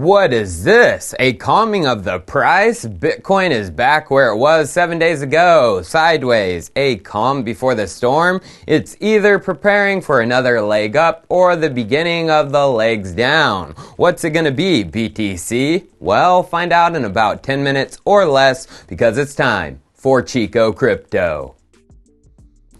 What is this? A calming of the price? Bitcoin is back where it was 7 days ago, sideways. A calm before the storm? It's either preparing for another leg up or the beginning of the legs down. What's it gonna be, BTC? Well, find out in about 10 minutes or less because it's time for Chico Crypto.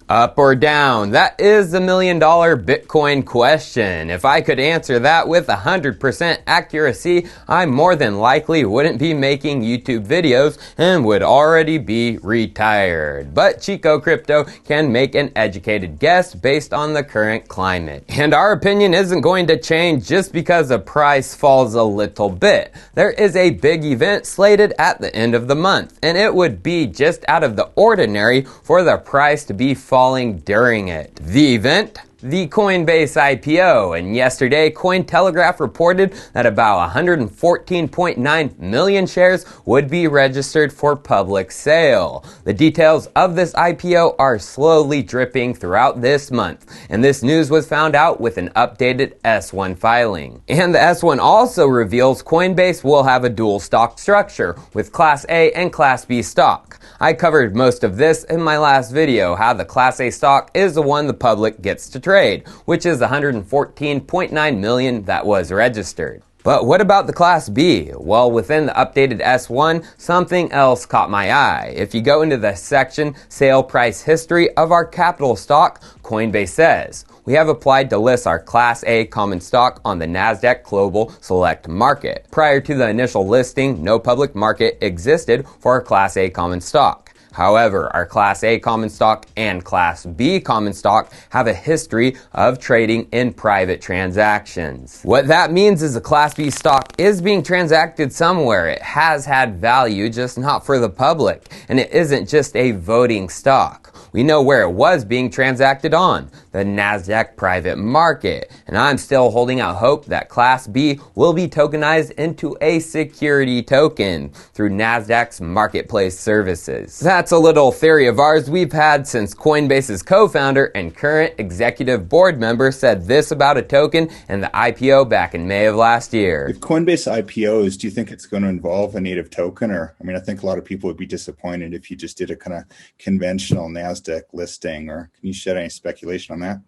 Up or down? That is the $1 million Bitcoin question. If I could answer that with 100% accuracy, I more than likely wouldn't be making YouTube videos and would already be retired. But Chico Crypto can make an educated guess based on the current climate. And our opinion isn't going to change just because the price falls a little bit. There is a big event slated at the end of the month, and it would be just out of the ordinary for the price to be falling during it. The event? The Coinbase IPO, and yesterday Cointelegraph reported that about 114.9 million shares would be registered for public sale. The details of this IPO are slowly dripping throughout this month, and this news was found out with an updated S1 filing. And the S1 also reveals Coinbase will have a dual stock structure with Class A and Class B stock. I covered most of this in my last video, how the Class A stock is the one the public gets to trade, which is 114.9 million that was registered. But what about the Class B? Well, within the updated S1, something else caught my eye. If you go into the section Sale Price History of our capital stock, Coinbase says, we have applied to list our Class A common stock on the Nasdaq Global Select Market. Prior to the initial listing, no public market existed for our Class A common stock. However, our Class A common stock and Class B common stock have a history of trading in private transactions. What that means is the Class B stock is being transacted somewhere. It has had value, just not for the public. And it isn't just a voting stock. We know where it was being transacted on, the Nasdaq private market. And I'm still holding out hope that Class B will be tokenized into a security token through Nasdaq's marketplace services. That's a little theory of ours we've had since Coinbase's co-founder and current executive board member said this about a token and the IPO back in May of last year. If Coinbase IPOs, do you think it's going to involve a native token? Or, I think a lot of people would be disappointed if you just did a kind of conventional Nasdaq listing, or can you shed any speculation on that?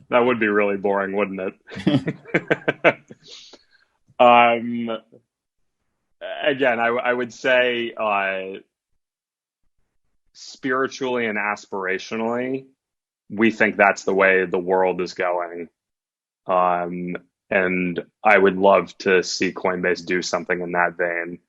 That would be really boring, wouldn't it? Again, I would say spiritually and aspirationally, we think that's the way the world is going. And I would love to see Coinbase do something in that vein.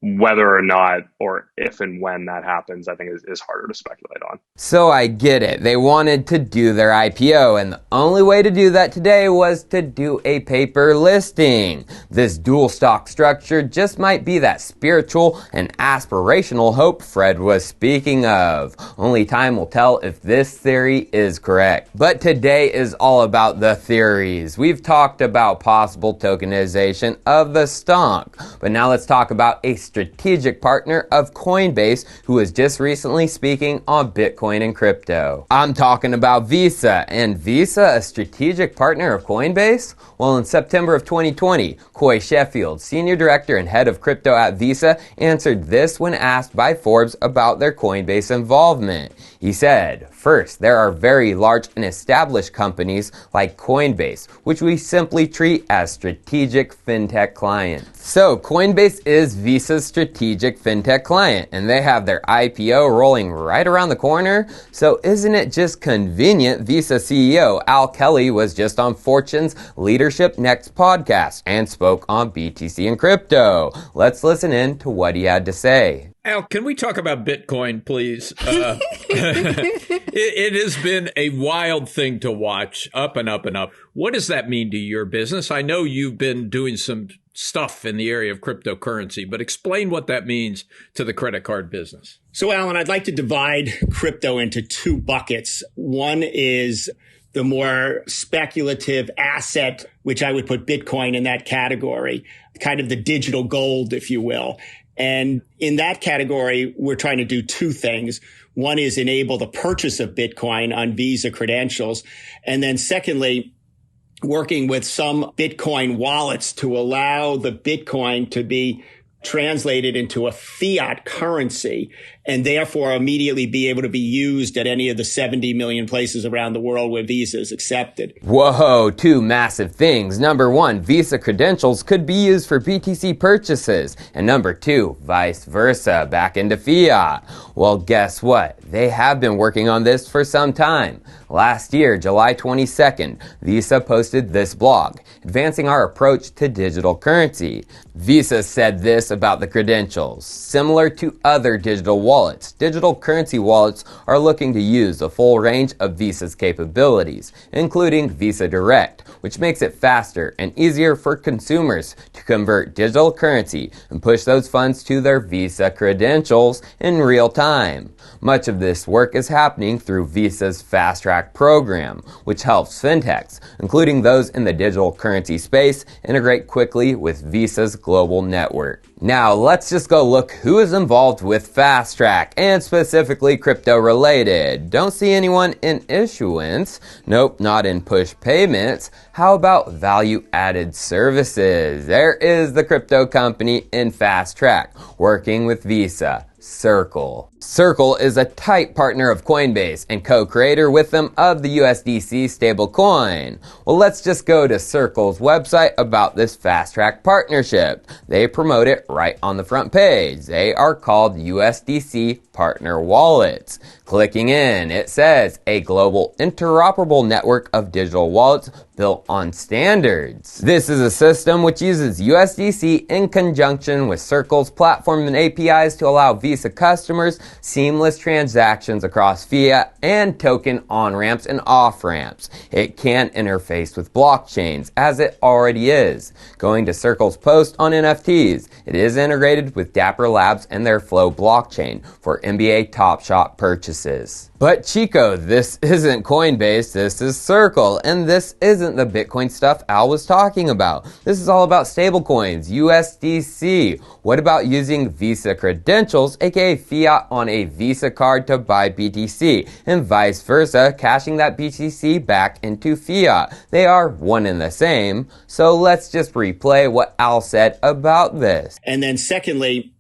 Whether or not, or if and when that happens, I think is harder to speculate on. So I get it. They wanted to do their IPO, and the only way to do that today was to do a paper listing. This dual stock structure just might be that spiritual and aspirational hope Fred was speaking of. Only time will tell if this theory is correct. But today is all about the theories. We've talked about possible tokenization of the stock, but now let's talk about a strategic partner of Coinbase who was just recently speaking on Bitcoin and crypto. I'm talking about Visa. And Visa, a strategic partner of Coinbase? Well, in September of 2020, Coy Sheffield, senior director and head of crypto at Visa, answered this when asked by Forbes about their Coinbase involvement. He said, first, there are very large and established companies like Coinbase, which we simply treat as strategic fintech clients. So Coinbase is Visa's strategic fintech client, and they have their IPO rolling right around the corner. So isn't it just convenient Visa CEO Al Kelly was just on Fortune's Leadership Next podcast and spoke on BTC and crypto. Let's listen in to what he had to say. Al, can we talk about Bitcoin, please? It has been a wild thing to watch, up and up and up. What does that mean to your business? I know you've been doing some stuff in the area of cryptocurrency, but explain what that means to the credit card business. So, Alan, I'd like to divide crypto into two buckets. One is the more speculative asset, which I would put Bitcoin in that category, kind of the digital gold, if you will. And in that category, we're trying to do two things. One is enable the purchase of Bitcoin on Visa credentials. And then secondly, working with some Bitcoin wallets to allow the Bitcoin to be translated into a fiat currency and therefore immediately be able to be used at any of the 70 million places around the world where Visa is accepted. Whoa, two massive things. Number one, Visa credentials could be used for BTC purchases. And number two, vice versa, back into fiat. Well, guess what? They have been working on this for some time. Last year, July 22nd, Visa posted this blog, advancing our approach to digital currency. Visa said this about the credentials. Similar to other digital wallets, digital currency wallets are looking to use the full range of Visa's capabilities, including Visa Direct, which makes it faster and easier for consumers to convert digital currency and push those funds to their Visa credentials in real time. Much of this work is happening through Visa's Fast Track program, which helps fintechs, including those in the digital currency space, integrate quickly with Visa's global network. Now, let's just go look who is involved with Fast Track, and specifically crypto related. Don't see anyone in issuance. Nope, not in push payments. How about value added services? There is the crypto company in Fast Track, working with Visa. Circle. Circle is a tight partner of Coinbase and co-creator with them of the USDC stablecoin. Well, let's just go to Circle's website about this Fast Track partnership. They promote it right on the front page. They are called USDC partner wallets. Clicking in, it says a global interoperable network of digital wallets built on standards. This is a system which uses USDC in conjunction with Circle's platform and APIs to allow Visa customers seamless transactions across fiat and token on-ramps and off-ramps. It can interface with blockchains, as it already is. Going to Circle's post on NFTs, it is integrated with Dapper Labs and their Flow blockchain for NBA Top Shot purchases. But Chico, this isn't Coinbase, this is Circle, and this isn't the Bitcoin stuff Al was talking about. This is all about stablecoins, USDC. What about using Visa credentials, aka fiat, on a Visa card to buy BTC, and vice versa, cashing that BTC back into fiat? They are one and the same, so let's just replay what Al said about this. And then secondly,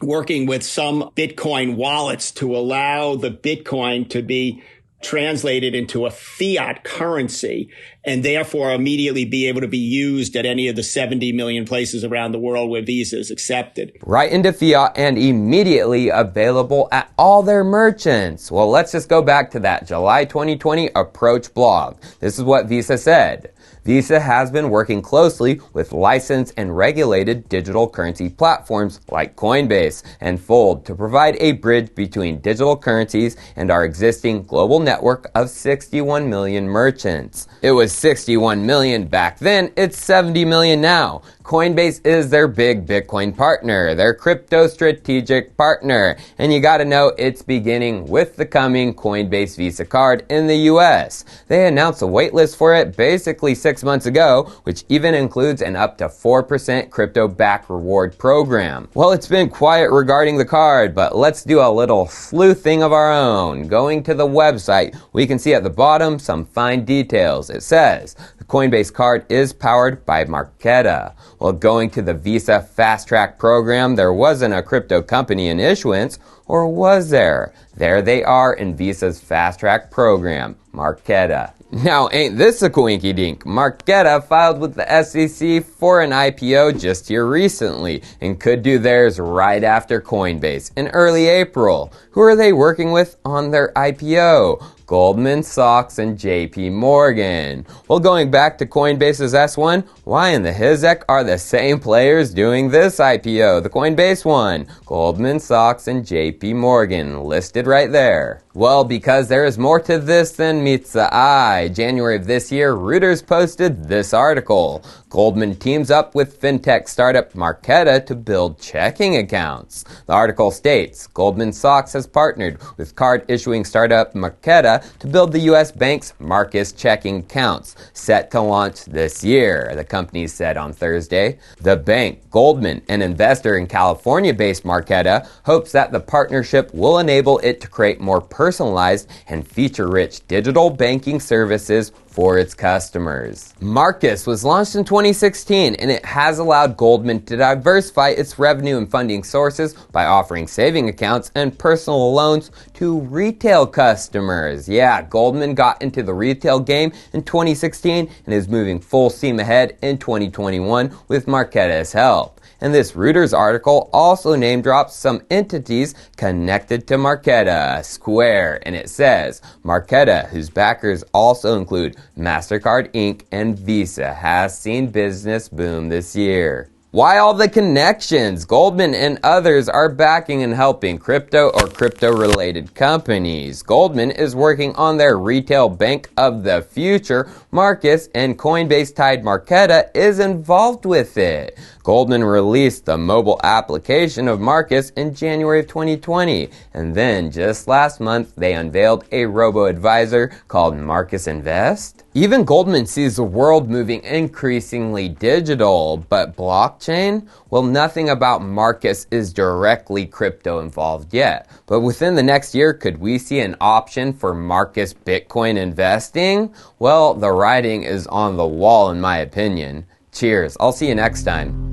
working with some Bitcoin wallets to allow the Bitcoin to be translated into a fiat currency and therefore immediately be able to be used at any of the 70 million places around the world where Visa is accepted. Right into fiat and immediately available at all their merchants. Well, let's just go back to that July 2020 approach blog. This is what Visa said. Visa has been working closely with licensed and regulated digital currency platforms like Coinbase and Fold to provide a bridge between digital currencies and our existing global network of 61 million merchants. It was 61 million back then, it's 70 million now. Coinbase is their big Bitcoin partner, their crypto strategic partner, and you gotta know it's beginning with the coming Coinbase Visa card in the US. They announced a waitlist for it basically 6 months ago, which even includes an up to 4% crypto back reward program. Well, it's been quiet regarding the card, but let's do a little sleuthing of our own. Going to the website, we can see at the bottom some fine details. It says, the Coinbase card is powered by Marqeta. Well, going to the Visa Fast Track program, there wasn't a crypto company in issuance, or was there? There they are in Visa's Fast Track program, Marqeta. Now, ain't this a coinky dink? Marqeta filed with the SEC for an IPO just here recently and could do theirs right after Coinbase in early April. Who are they working with on their IPO? Goldman Sachs and JP Morgan. Well, going back to Coinbase's S1, why in the hizek are the same players doing this IPO, the Coinbase one? Goldman Sachs and JP Morgan, listed right there. Well, because there is more to this than meets the eye. January of this year, Reuters posted this article. Goldman teams up with fintech startup Marqeta to build checking accounts. The article states, Goldman Sachs has partnered with card issuing startup Marqeta to build the U.S. bank's Marcus checking accounts, set to launch this year, the company said on Thursday. The bank, Goldman, an investor in California-based Marqeta, hopes that the partner partnership will enable it to create more personalized and feature-rich digital banking services for its customers. Marcus was launched in 2016, and it has allowed Goldman to diversify its revenue and funding sources by offering saving accounts and personal loans to retail customers. Yeah, Goldman got into the retail game in 2016 and is moving full steam ahead in 2021 with Marqeta's help. And this Reuters article also name drops some entities connected to Marqeta, Square, and it says, Marqeta, whose backers also include MasterCard Inc. and Visa, has seen business boom this year. Why all the connections? Goldman and others are backing and helping crypto or crypto-related companies. Goldman is working on their retail bank of the future, Marcus, and Coinbase-tied Marqeta is involved with it. Goldman released the mobile application of Marcus in January of 2020, and then just last month they unveiled a robo-advisor called Marcus Invest. Even Goldman sees the world moving increasingly digital, but blockchain? Well, nothing about Marcus is directly crypto involved yet. But within the next year, could we see an option for Marcus Bitcoin investing? Well, the writing is on the wall in my opinion. Cheers. I'll see you next time.